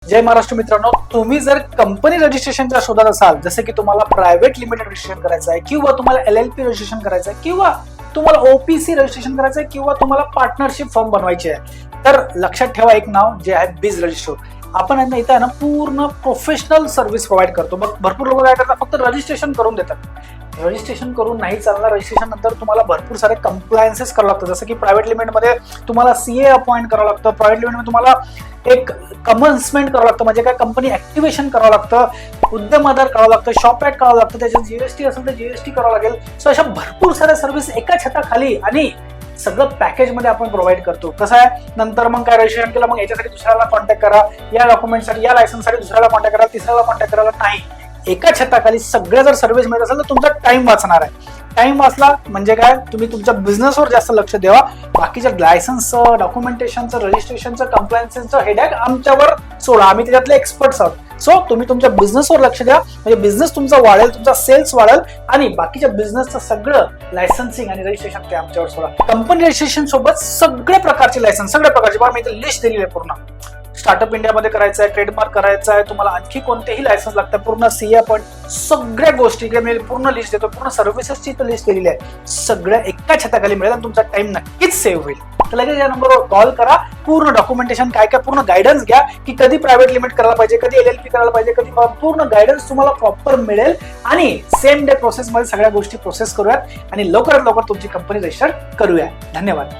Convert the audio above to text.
जय महाराष्ट्र मित्रांनो, तुम्ही जर कंपनी रजिस्ट्रेशनच्या शोधात असाल, जसे की तुम्हाला प्रायव्हेट लिमिटेड रजिस्ट्रेशन करायचं आहे किंवा तुम्हाला LLP रजिस्ट्रेशन करायचं आहे किंवा तुम्हाला OPC रजिस्ट्रेशन करायचं आहे किंवा तुम्हाला पार्टनरशिप फॉर्म बनवायचे आहे, तर लक्षात ठेवा एक नाव जे आहे बीज रजिस्टर. आपण इथं ना पूर्ण प्रोफेशनल सर्व्हिस प्रोव्हाइड करतो. मग भरपूर लोक काय करतात, फक्त रजिस्ट्रेशन करून देतात. रजिस्ट्रेशन करून नाही चालणार. रजिस्ट्रेशन नंतर तुम्हाला भरपूर सारे कंप्लायन्सेस करावं लागतं. जसं की प्रायव्हेट लिमिटमध्ये तुम्हाला CA अपॉइंट करावं लागतं. प्रायव्हेट लिमिटमध्ये तुम्हाला एक कमन्समेंट करावं लागतं, म्हणजे काय कंपनी ऍक्टिव्हेशन करावं लागतं, उद्यम आधार करावं लागतं, शॉप ऍक्ट करावं लागतं, त्याच्यात GST असेल तर GST करावं लागेल. सो अशा भरपूर साऱ्या सर्व्हिस एका छताखाली आणि सगळं पॅकेज मध्ये आपण प्रोव्हाइड करतो. कसं आहे, नंतर मग काय रजिस्ट्रेशन केलं, मग याच्यासाठी दुसऱ्याला कॉन्टॅक्ट करा, या डॉक्युमेंटसाठी या लायसन्ससाठी दुसऱ्याला कॉन्टॅक्ट करा, तिसऱ्याला कॉन्टॅक्ट करायला नाही. एका छताखाली सगळ्या जर सर्व्हिस मिळत असेल तर तुमचा टाइम वाचणार आहे. टाइम वाचला म्हणजे काय, तुम्ही तुमच्या बिझनेसवर जास्त लक्ष द्यावा. बाकीच्या लायसन्सचं, डॉक्युमेंटेशनचं, रजिस्ट्रेशनचं, कंप्लायन्सचं हेडॅक आमच्यावर सोडा. आम्ही त्याच्यातले एक्सपर्ट्स आहोत. सो तुम्ही तुमच्या बिझनेसवर लक्ष द्या, म्हणजे बिझनेस तुमचा वाढेल, तुमचा सेल्स वाढेल आणि बाकीच्या बिझनेसचं सगळं लायसन्सिंग आणि रजिस्ट्रेशन ते आमच्यावर सोडा. कंपनी रजिस्ट्रेशन सोबत सगळ्या प्रकारचे लायसन्स, सगळ्या प्रकारचे, बघा मी इथे लिस्ट दिलेली आहे पूर्ण. स्टार्टअप इंडियामध्ये करायचं आहे, ट्रेडमार्क करायचं आहे, तुम्हाला आणखी कोणतेही लायसन्स लागतं, पूर्ण CA पण सगळ्या गोष्टी मी पूर्ण लिस्ट देतो. पूर्ण सर्व्हिसेसची लिस्ट दिलेली आहे. सगळ्या एका छताखाली मिळेल आणि तुमचा टाइम नक्कीच सेव्ह होईल. तर लगेच या नंबरवर कॉल करा. पूर्ण डॉक्युमेंटेशन काय काय, पूर्ण गायडन्स घ्या की कधी प्रायव्हेट लिमिट करायला पाहिजे, कधी LLP करायला पाहिजे, कधी पूर्ण गायडन्स तुम्हाला प्रॉपर मिळेल आणि सेम डे प्रोसेसमध्ये सगळ्या गोष्टी प्रोसेस करूयात आणि लवकरात लवकर तुमची कंपनी रजिस्टर करूया. धन्यवाद.